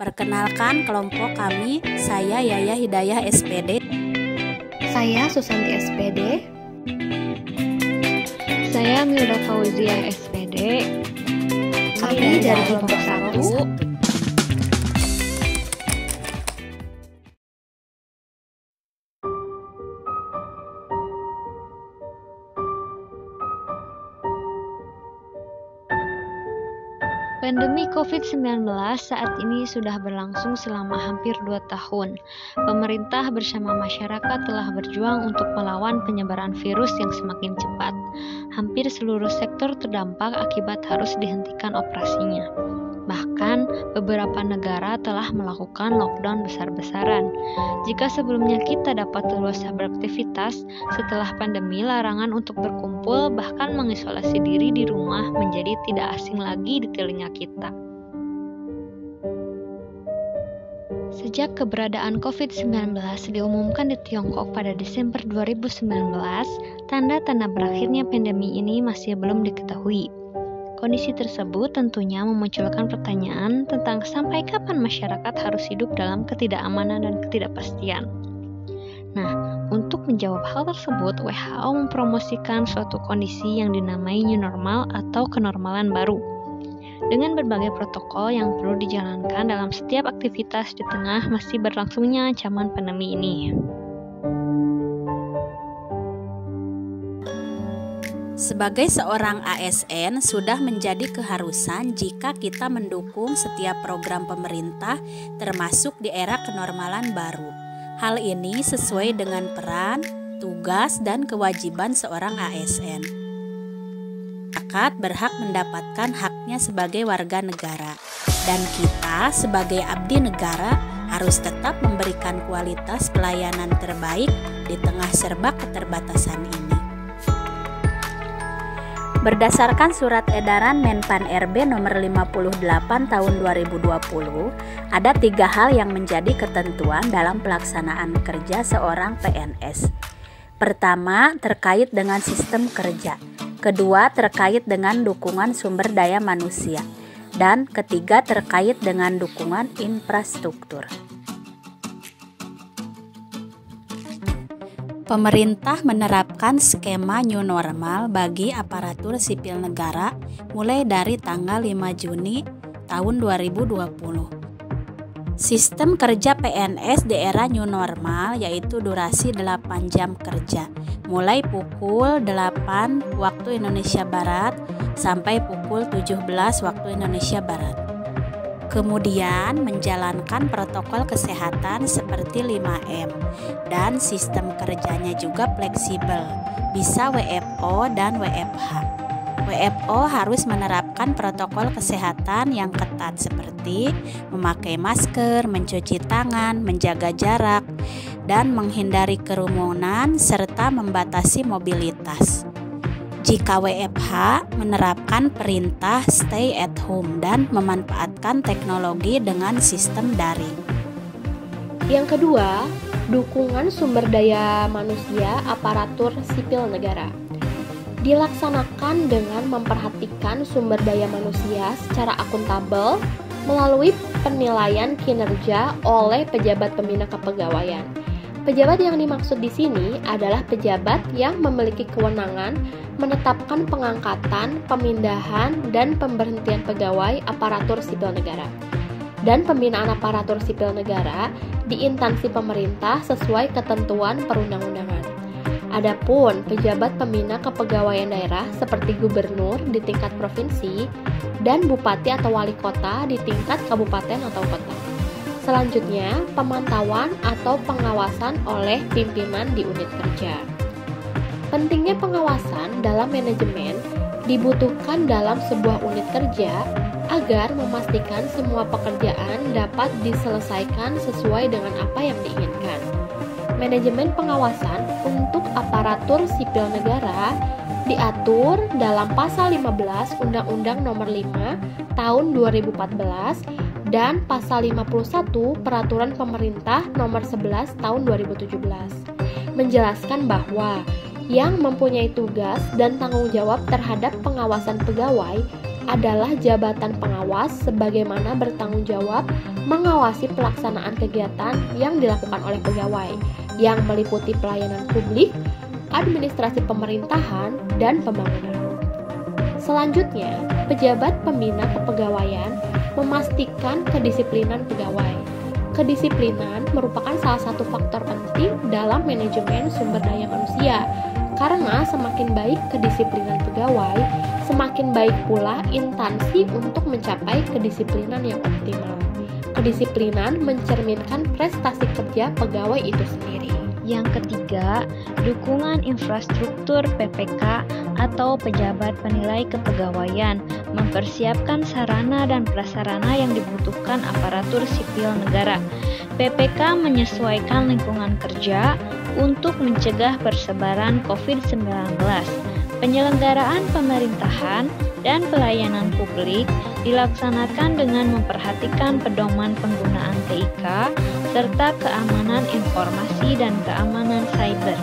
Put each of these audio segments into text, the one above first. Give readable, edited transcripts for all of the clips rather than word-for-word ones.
Perkenalkan kelompok kami, saya Yaya Hidayah SPD. Saya Susanti SPD. Saya Milda Fauzia SPD. Kami dari kelompok 1. Pandemi COVID-19 saat ini sudah berlangsung selama hampir 2 tahun. Pemerintah bersama masyarakat telah berjuang untuk melawan penyebaran virus yang semakin cepat. Hampir seluruh sektor terdampak akibat harus dihentikan operasinya. Bahkan, beberapa negara telah melakukan lockdown besar-besaran. Jika sebelumnya kita dapat leluasa beraktivitas, setelah pandemi larangan untuk berkumpul bahkan mengisolasi diri di rumah menjadi tidak asing lagi di telinga kita. Sejak keberadaan COVID-19 diumumkan di Tiongkok pada Desember 2019, tanda-tanda berakhirnya pandemi ini masih belum diketahui. Kondisi tersebut tentunya memunculkan pertanyaan tentang sampai kapan masyarakat harus hidup dalam ketidakamanan dan ketidakpastian. Nah, untuk menjawab hal tersebut, WHO mempromosikan suatu kondisi yang dinamai new normal atau kenormalan baru. Dengan berbagai protokol yang perlu dijalankan dalam setiap aktivitas di tengah masih berlangsungnya ancaman pandemi ini. Sebagai seorang ASN, sudah menjadi keharusan jika kita mendukung setiap program pemerintah termasuk di era kenormalan baru. Hal ini sesuai dengan peran, tugas, dan kewajiban seorang ASN. Masyarakat berhak mendapatkan haknya sebagai warga negara, dan kita sebagai abdi negara harus tetap memberikan kualitas pelayanan terbaik di tengah serba keterbatasan ini. Berdasarkan Surat Edaran Menpan RB nomor 58 tahun 2020, ada 3 hal yang menjadi ketentuan dalam pelaksanaan kerja seorang PNS. Pertama, terkait dengan sistem kerja. Kedua, terkait dengan dukungan sumber daya manusia. Dan ketiga, terkait dengan dukungan infrastruktur. Pemerintah menerapkan skema new normal bagi aparatur sipil negara mulai dari tanggal 5 Juni tahun 2020. Sistem kerja PNS di era new normal yaitu durasi 8 jam kerja, mulai pukul 8 waktu Indonesia Barat sampai pukul 17 waktu Indonesia Barat. Kemudian menjalankan protokol kesehatan seperti 5M dan sistem kerjanya juga fleksibel, bisa WFO dan WFH. WFO harus menerapkan protokol kesehatan yang ketat seperti memakai masker, mencuci tangan, menjaga jarak, dan menghindari kerumunan serta membatasi mobilitas. Jika WFH menerapkan perintah stay at home dan memanfaatkan teknologi dengan sistem daring. Yang kedua, dukungan sumber daya manusia aparatur sipil negara. Dilaksanakan dengan memperhatikan sumber daya manusia secara akuntabel melalui penilaian kinerja oleh pejabat pembina kepegawaian. Pejabat yang dimaksud di sini adalah pejabat yang memiliki kewenangan menetapkan pengangkatan, pemindahan, dan pemberhentian pegawai aparatur sipil negara dan pembinaan aparatur sipil negara di instansi pemerintah sesuai ketentuan perundang-undangan. Adapun pejabat pembina kepegawaian daerah seperti gubernur di tingkat provinsi dan bupati atau wali kota di tingkat kabupaten atau kota. Selanjutnya, pemantauan atau pengawasan oleh pimpinan di unit kerja. Pentingnya pengawasan dalam manajemen dibutuhkan dalam sebuah unit kerja agar memastikan semua pekerjaan dapat diselesaikan sesuai dengan apa yang diinginkan. Manajemen pengawasan untuk aparatur sipil negara diatur dalam Pasal 15 Undang-Undang Nomor 5 Tahun 2014 dan Pasal 51 Peraturan Pemerintah Nomor 11 Tahun 2017 menjelaskan bahwa yang mempunyai tugas dan tanggung jawab terhadap pengawasan pegawai adalah jabatan pengawas sebagaimana bertanggung jawab mengawasi pelaksanaan kegiatan yang dilakukan oleh pegawai yang meliputi pelayanan publik, administrasi pemerintahan, dan pembangunan. Selanjutnya, pejabat pembina kepegawaian memastikan kedisiplinan pegawai. Kedisiplinan merupakan salah satu faktor penting dalam manajemen sumber daya manusia, karena semakin baik kedisiplinan pegawai, semakin baik pula instansi untuk mencapai kedisiplinan yang optimal. Kedisiplinan mencerminkan prestasi kerja pegawai itu sendiri. Yang ketiga, dukungan infrastruktur PPK atau pejabat penilai kepegawaian mempersiapkan sarana dan prasarana yang dibutuhkan aparatur sipil negara. PPK menyesuaikan lingkungan kerja untuk mencegah persebaran COVID-19. Penyelenggaraan pemerintahan dan pelayanan publik dilaksanakan dengan memperhatikan pedoman penggunaan TIK serta keamanan informasi dan keamanan cyber.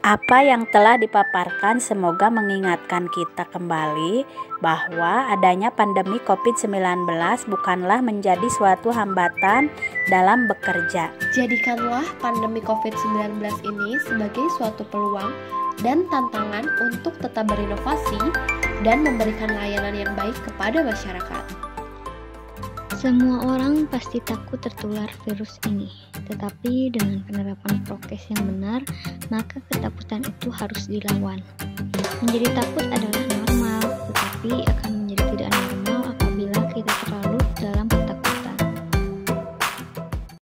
Apa yang telah dipaparkan semoga mengingatkan kita kembali bahwa adanya pandemi COVID-19 bukanlah menjadi suatu hambatan dalam bekerja. Jadikanlah pandemi COVID-19 ini sebagai suatu peluang dan tantangan untuk tetap berinovasi dan memberikan layanan yang baik kepada masyarakat. Semua orang pasti takut tertular virus ini, tetapi dengan penerapan prokes yang benar, maka ketakutan itu harus dilawan. Menjadi takut adalah normal, tetapi akan menjadi tidak normal apabila kita terlalu